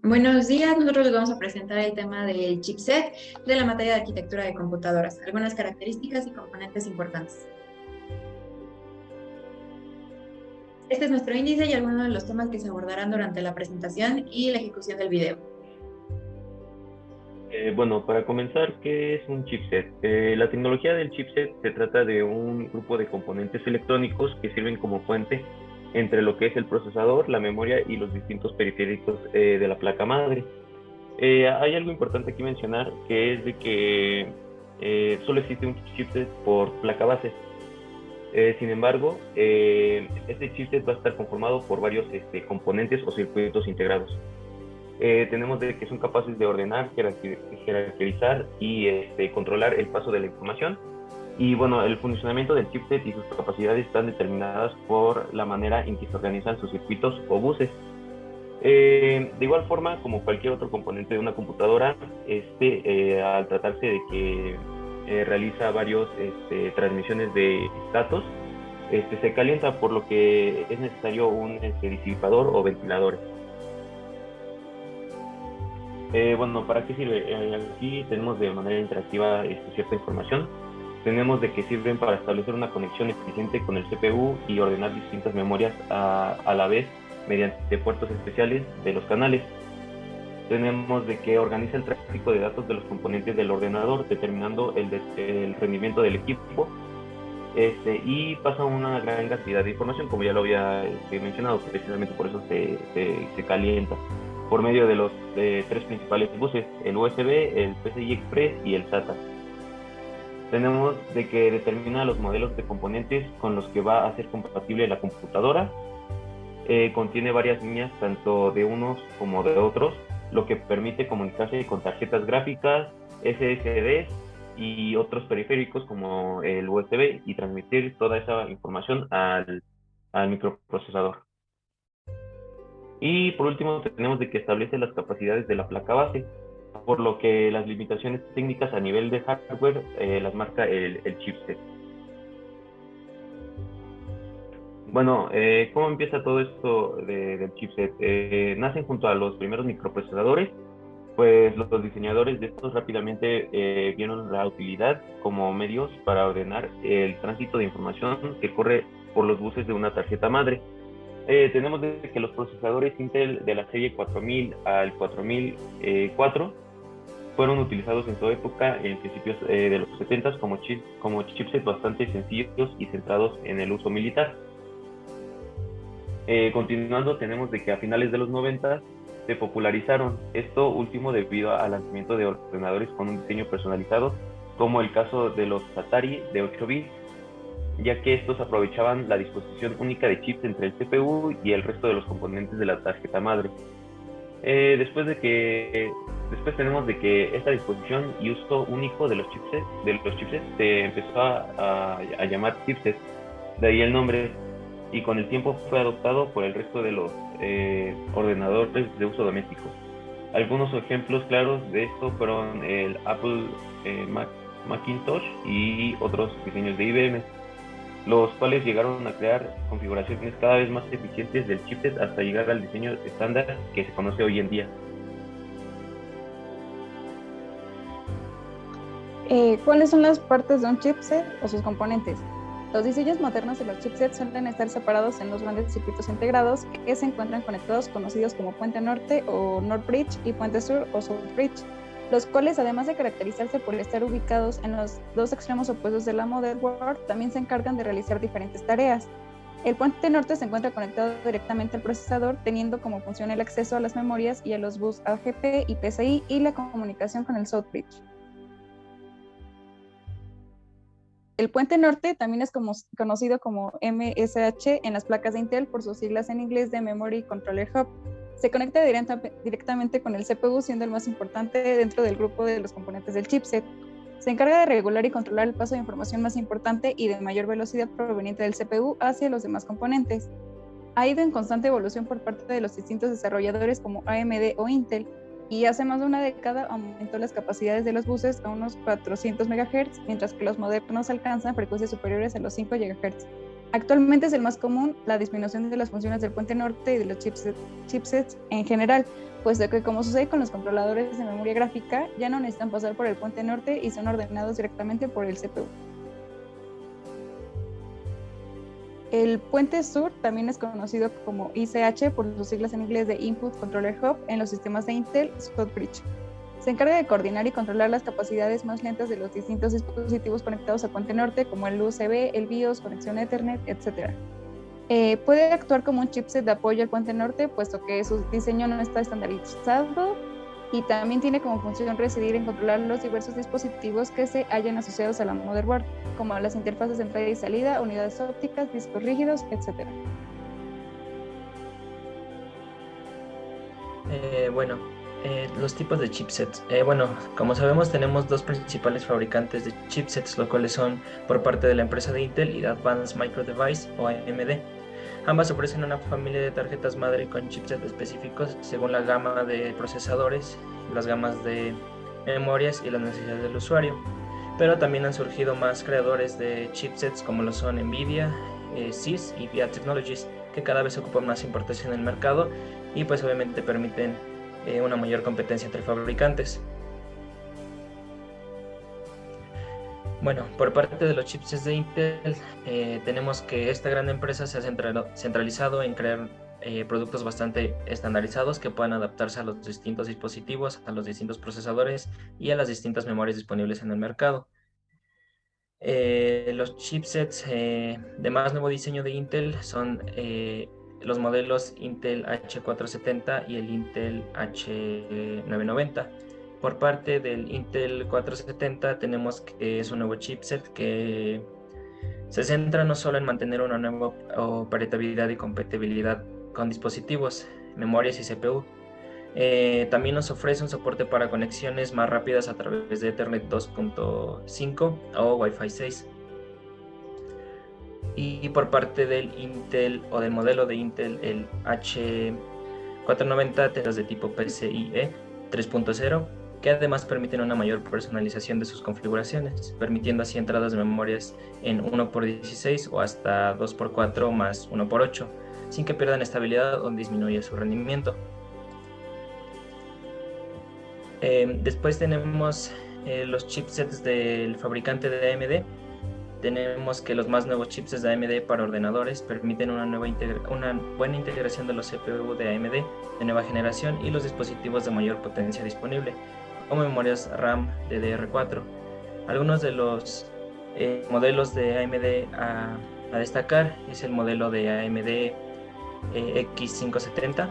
Buenos días, nosotros les vamos a presentar el tema del chipset de la materia de arquitectura de computadoras, algunas características y componentes importantes. Este es nuestro índice y algunos de los temas que se abordarán durante la presentación y la ejecución del video. Bueno, para comenzar, ¿qué es un chipset? La tecnología del chipset se trata de un grupo de componentes electrónicos que sirven como puente entre lo que es el procesador, la memoria y los distintos periféricos de la placa madre. Hay algo importante aquí mencionar, que es de que solo existe un chipset por placa base. Sin embargo, este chipset va a estar conformado por varios componentes o circuitos integrados. Tenemos de que son capaces de ordenar, jerarquizar y controlar el paso de la información. Y bueno, el funcionamiento del chipset y sus capacidades están determinadas por la manera en que se organizan sus circuitos o buses. De igual forma, como cualquier otro componente de una computadora, al tratarse de que realiza varios transmisiones de datos, se calienta, por lo que es necesario un disipador o ventiladores. Bueno, ¿para qué sirve? Aquí tenemos de manera interactiva cierta información. Tenemos de que sirven para establecer una conexión eficiente con el CPU y ordenar distintas memorias a la vez mediante puertos especiales de los canales. Tenemos de que organiza el tráfico de datos de los componentes del ordenador, determinando el rendimiento del equipo, y pasa una gran cantidad de información, como ya lo había mencionado, precisamente por eso se calienta por medio de los tres principales buses: el USB, el PCI Express y el SATA. Tenemos de que determina los modelos de componentes con los que va a ser compatible la computadora. Contiene varias líneas, tanto de unos como de otros, lo que permite comunicarse con tarjetas gráficas, SSDs y otros periféricos como el USB, y transmitir toda esa información al microprocesador. Y por último, tenemos de que establece las capacidades de la placa base, por lo que las limitaciones técnicas a nivel de hardware las marca el chipset. Bueno, ¿cómo empieza todo esto del chipset? Nacen junto a los primeros microprocesadores, pues los diseñadores de estos rápidamente vieron la utilidad como medios para ordenar el tránsito de información que corre por los buses de una tarjeta madre. Tenemos de que los procesadores Intel de la serie 4000 al 4004 fueron utilizados en su época, en principios de los 70, como chipsets bastante sencillos y centrados en el uso militar. Continuando, tenemos de que a finales de los 90 se popularizaron, esto último debido al lanzamiento de ordenadores con un diseño personalizado, como el caso de los Atari de 8 bits, ya que estos aprovechaban la disposición única de chips entre el CPU y el resto de los componentes de la tarjeta madre. Después tenemos de que esta disposición y uso único de los chipsets se empezó a llamar chipsets, de ahí el nombre, y con el tiempo fue adoptado por el resto de los ordenadores de uso doméstico. Algunos ejemplos claros de esto fueron el Apple Macintosh y otros diseños de IBM, los cuales llegaron a crear configuraciones cada vez más eficientes del chipset hasta llegar al diseño estándar que se conoce hoy en día. ¿Cuáles son las partes de un chipset o sus componentes? Los diseños modernos de los chipsets suelen estar separados en los grandes circuitos integrados que se encuentran conectados, conocidos como puente norte o North Bridge y puente sur o South Bridge, los cuales, además de caracterizarse por estar ubicados en los dos extremos opuestos de la motherboard, también se encargan de realizar diferentes tareas. El puente norte se encuentra conectado directamente al procesador, teniendo como función el acceso a las memorias y a los buses AGP y PCI y la comunicación con el South Bridge. El puente norte también es conocido como MSH en las placas de Intel por sus siglas en inglés de Memory Controller Hub. Se conecta directamente con el CPU, siendo el más importante dentro del grupo de los componentes del chipset. Se encarga de regular y controlar el paso de información más importante y de mayor velocidad proveniente del CPU hacia los demás componentes. Ha ido en constante evolución por parte de los distintos desarrolladores como AMD o Intel, y hace más de una década aumentó las capacidades de los buses a unos 400 MHz, mientras que los modernos alcanzan frecuencias superiores a los 5 GHz. Actualmente es el más común la disminución de las funciones del puente norte y de los chipsets en general, puesto que, como sucede con los controladores de memoria gráfica, ya no necesitan pasar por el puente norte y son ordenados directamente por el CPU. El puente sur también es conocido como ICH por sus siglas en inglés de Input Controller Hub en los sistemas de Intel Southbridge. Se encarga de coordinar y controlar las capacidades más lentas de los distintos dispositivos conectados a puente norte, como el USB, el BIOS, conexión Ethernet, etc. Puede actuar como un chipset de apoyo al puente norte, puesto que su diseño no está estandarizado, y también tiene como función residir en controlar los diversos dispositivos que se hallan asociados a la motherboard, como las interfaces de entrada y salida, unidades ópticas, discos rígidos, etc. Los tipos de chipsets. Como sabemos, tenemos dos principales fabricantes de chipsets, los cuales son por parte de la empresa de Intel y de Advanced Micro Devices o AMD. Ambas ofrecen una familia de tarjetas madre con chipsets específicos según la gama de procesadores, las gamas de memorias y las necesidades del usuario. Pero también han surgido más creadores de chipsets como lo son Nvidia, SIS y VIA Technologies, que cada vez ocupan más importancia en el mercado y pues obviamente permiten una mayor competencia entre fabricantes. Bueno, por parte de los chipsets de Intel, tenemos que esta gran empresa se ha centralizado en crear productos bastante estandarizados que puedan adaptarse a los distintos dispositivos, a los distintos procesadores y a las distintas memorias disponibles en el mercado. Los chipsets de más nuevo diseño de Intel son los modelos Intel H470 y el Intel H990. Por parte del Intel 470 tenemos que es un nuevo chipset que se centra no solo en mantener una nueva operabilidad y compatibilidad con dispositivos, memorias y CPU. También nos ofrece un soporte para conexiones más rápidas a través de Ethernet 2.5 o Wi-Fi 6. Y por parte del Intel o del modelo de Intel, el H490, tenemos de tipo PCIe 3.0, que además permiten una mayor personalización de sus configuraciones, permitiendo así entradas de memorias en 1x16 o hasta 2x4 más 1x8, sin que pierdan estabilidad o disminuya su rendimiento. Después tenemos los chipsets del fabricante de AMD. Tenemos que los más nuevos chipsets de AMD para ordenadores permiten una buena integración de los CPU de AMD de nueva generación y los dispositivos de mayor potencia disponible, como memorias RAM DDR4. Algunos de los modelos de AMD a destacar es el modelo de AMD X570.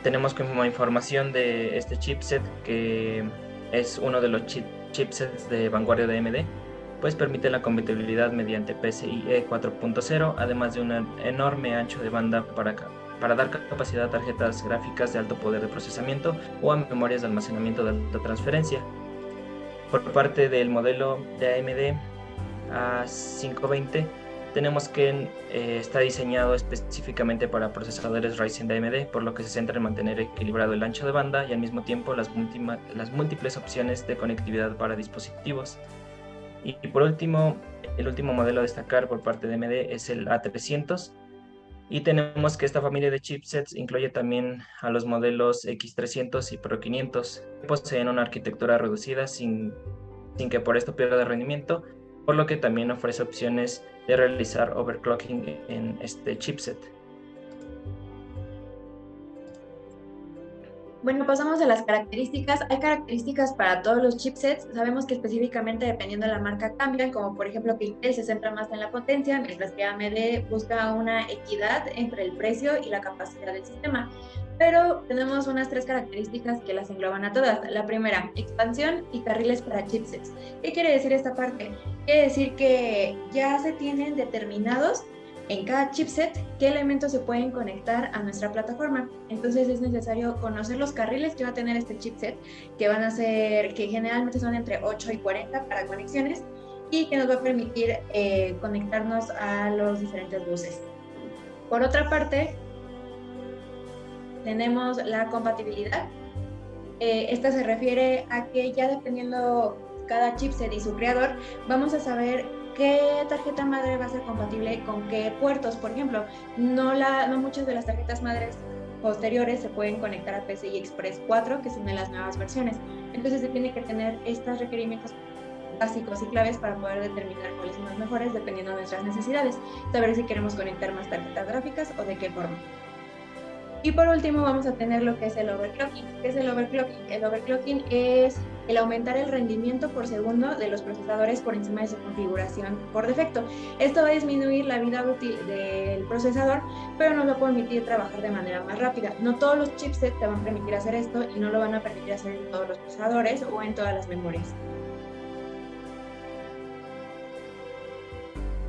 Tenemos como información de este chipset que es uno de los chipsets de vanguardia de AMD, pues permite la compatibilidad mediante PCIe 4.0, además de un enorme ancho de banda para dar capacidad a tarjetas gráficas de alto poder de procesamiento o a memorias de almacenamiento de alta transferencia. Por parte del modelo de AMD A520, tenemos que está diseñado específicamente para procesadores Ryzen de AMD, por lo que se centra en mantener equilibrado el ancho de banda y al mismo tiempo las múltiples opciones de conectividad para dispositivos. Y por último, el último modelo a destacar por parte de AMD es el A300, y tenemos que esta familia de chipsets incluye también a los modelos X300 y Pro 500, que poseen una arquitectura reducida sin que por esto pierda rendimiento, por lo que también ofrece opciones de realizar overclocking en este chipset. Bueno, pasamos a las características. Hay características para todos los chipsets. Sabemos que específicamente dependiendo de la marca cambian, como por ejemplo que Intel se centra más en la potencia, mientras que AMD busca una equidad entre el precio y la capacidad del sistema. Pero tenemos unas tres características que las engloban a todas. La primera, expansión y carriles para chipsets. ¿Qué quiere decir esta parte? Quiere decir que ya se tienen determinados en cada chipset qué elementos se pueden conectar a nuestra plataforma. Entonces es necesario conocer los carriles que va a tener este chipset, que van a ser, que generalmente son entre 8 y 40 para conexiones, y que nos va a permitir conectarnos a los diferentes buses. Por otra parte, tenemos la compatibilidad. Esta se refiere a que ya dependiendo cada chipset y su creador, vamos a saber qué tarjeta madre va a ser compatible con qué puertos. Por ejemplo, no muchas de las tarjetas madres posteriores se pueden conectar a PCI Express 4, que son de las nuevas versiones. Entonces se tiene que tener estos requerimientos básicos y claves para poder determinar cuáles son las mejores dependiendo de nuestras necesidades, saber si queremos conectar más tarjetas gráficas o de qué forma. Y por último vamos a tener lo que es el overclocking. ¿Qué es el overclocking? El overclocking es el aumentar el rendimiento por segundo de los procesadores por encima de su configuración por defecto. Esto va a disminuir la vida útil del procesador, pero nos va a permitir trabajar de manera más rápida. No todos los chipsets te van a permitir hacer esto y no lo van a permitir hacer en todos los procesadores o en todas las memorias.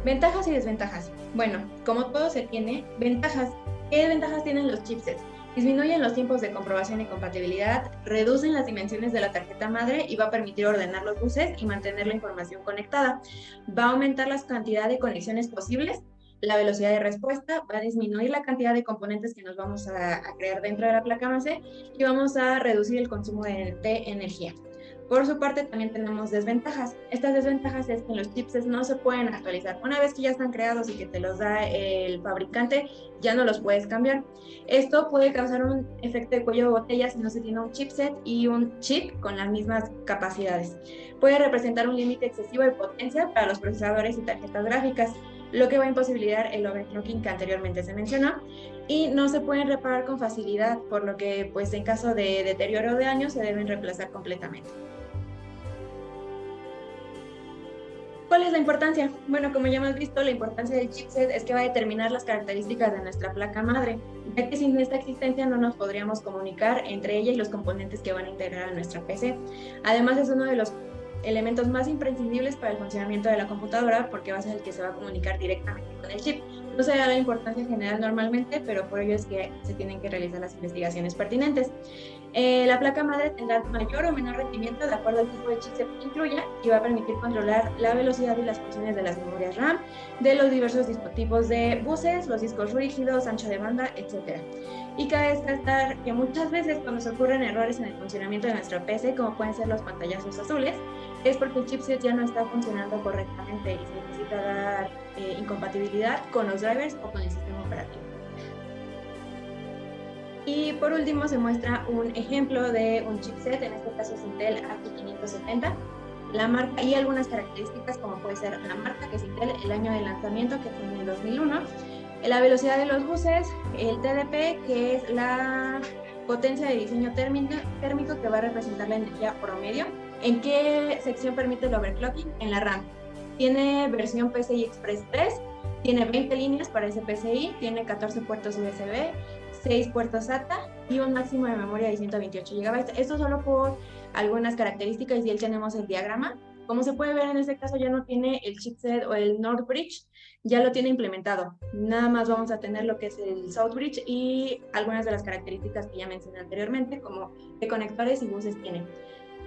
Ventajas y desventajas. Bueno, como todo se tiene, ventajas. ¿Qué ventajas tienen los chipsets? Disminuyen los tiempos de comprobación y compatibilidad, reducen las dimensiones de la tarjeta madre y va a permitir ordenar los buses y mantener la información conectada. Va a aumentar la cantidad de conexiones posibles, la velocidad de respuesta, va a disminuir la cantidad de componentes que nos vamos a crear dentro de la placa base y vamos a reducir el consumo de energía. Por su parte, también tenemos desventajas. Estas desventajas es que los chipsets no se pueden actualizar. Una vez que ya están creados y que te los da el fabricante, ya no los puedes cambiar. Esto puede causar un efecto de cuello de botella si no se tiene un chipset y un chip con las mismas capacidades. Puede representar un límite excesivo de potencia para los procesadores y tarjetas gráficas, lo que va a imposibilitar el overclocking que anteriormente se mencionó, y no se pueden reparar con facilidad, por lo que pues en caso de deterioro de daño se deben reemplazar completamente. ¿Cuál es la importancia? Bueno, como ya hemos visto, la importancia del chipset es que va a determinar las características de nuestra placa madre, ya que sin esta existencia no nos podríamos comunicar entre ella y los componentes que van a integrar a nuestra PC. Además, es uno de los elementos más imprescindibles para el funcionamiento de la computadora porque va a ser el que se va a comunicar directamente con el chip. No se da la importancia general normalmente, pero por ello es que se tienen que realizar las investigaciones pertinentes. La placa madre tendrá mayor o menor rendimiento de acuerdo al tipo de chipset que incluya y va a permitir controlar la velocidad y las funciones de las memorias RAM, de los diversos dispositivos de buses, los discos rígidos, ancho de banda, etc. Y cabe destacar que muchas veces cuando se ocurren errores en el funcionamiento de nuestra PC, como pueden ser los pantallazos azules, es porque el chipset ya no está funcionando correctamente y se necesita dar incompatibilidad con los drivers o con el sistema operativo. Y por último se muestra un ejemplo de un chipset, en este caso es Intel AT570, la marca y algunas características como puede ser la marca, que es Intel, el año de lanzamiento, que fue en el 2001, la velocidad de los buses, el TDP, que es la potencia de diseño térmico que va a representar la energía promedio. ¿En qué sección permite el overclocking? En la RAM. Tiene versión PCI Express 3, tiene 20 líneas para ese PCI, tiene 14 puertos USB, 6 puertos SATA y un máximo de memoria de 128 GB. Esto solo por algunas características y ahí tenemos el diagrama. Como se puede ver, en este caso ya no tiene el chipset o el North Bridge, ya lo tiene implementado. Nada más vamos a tener lo que es el South Bridge y algunas de las características que ya mencioné anteriormente, como qué conectores y buses tiene.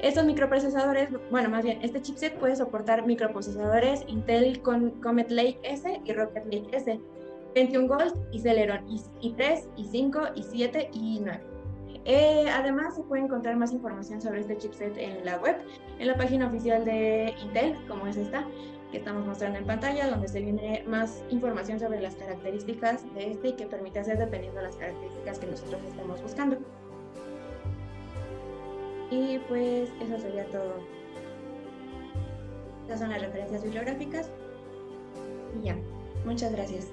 Estos microprocesadores, bueno, más bien, este chipset puede soportar microprocesadores Intel Comet Lake S y Rocket Lake S, Pentium Gold y Celeron i3, i5, i7 y i9. Además, se puede encontrar más información sobre este chipset en la web, en la página oficial de Intel, como es esta, que estamos mostrando en pantalla, donde se viene más información sobre las características de este y qué permite hacer dependiendo de las características que nosotros estemos buscando. Y pues eso sería todo. Estas son las referencias bibliográficas. Y ya, muchas gracias.